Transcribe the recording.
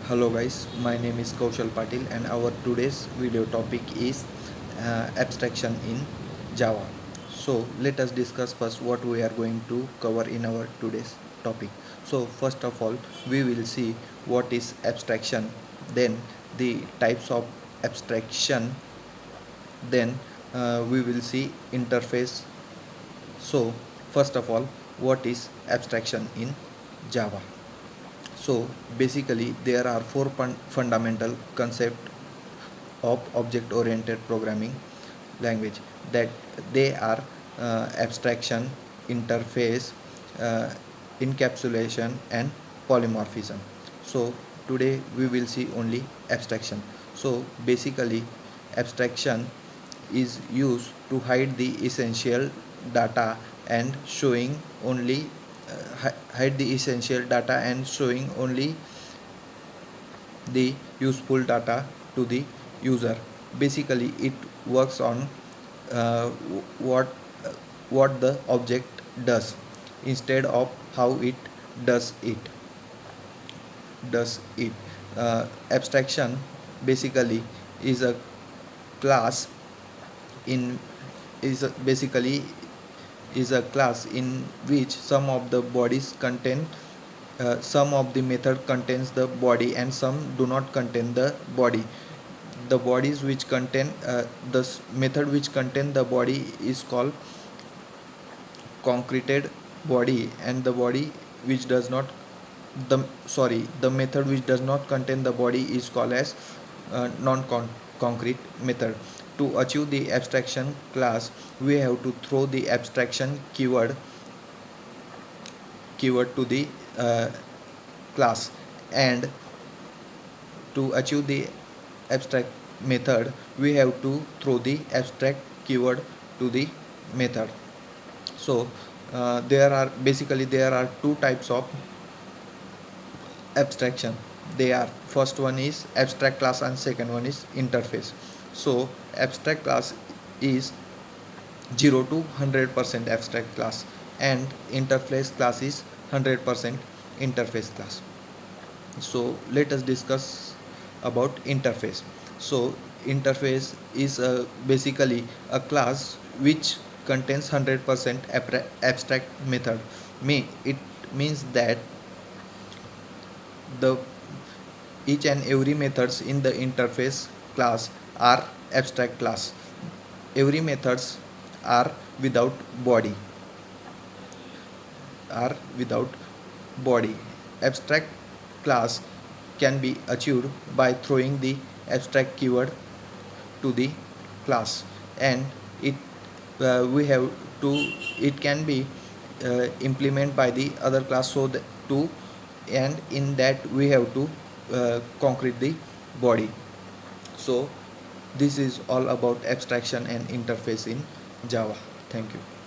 Hello guys, my name is Kaushal Patil and our today's video topic is abstraction in Java. So let us discuss first what we are going to cover in our today's topic. So first of all we will see what is abstraction, then the types of abstraction, then we will see interface. So first of all, what is abstraction in Java? So basically there are four fundamental concepts of object oriented programming language, that they are abstraction, interface, uh, encapsulation and polymorphism. So today we will see only abstraction. So basically abstraction is used to hide the essential data and showing only hide the essential data and showing only the useful data to the user. Basically it works on uh, what what the object does instead of how it does it does it Abstraction basically is a class in is a, basically is a class in which some of the bodies contain some of the method contains the body and some do not contain the body. The bodies which contain method which contain the body is called concreted body, and the body which does not the method which does not contain the body is called as non concrete method. To achieve the abstraction class we have to throw the abstraction keyword to the class, and to achieve the abstract method we have to throw the abstract keyword to the method. So there are two types of abstraction. They are, first one is abstract class and second one is interface. So abstract class is 0 to 100% abstract class, and interface class is 100% interface class. So let us discuss about interface. So interface is basically a class which contains 100% abstract method. It means that the each and every methods in the interface class are abstract class. Every methods are without body are without body. Abstract class can be achieved by throwing the abstract keyword to the class, and it we have to it can be implemented by the other class, so that to and in that we have to concrete the body. So this is all about abstraction and interface in Java. Thank you.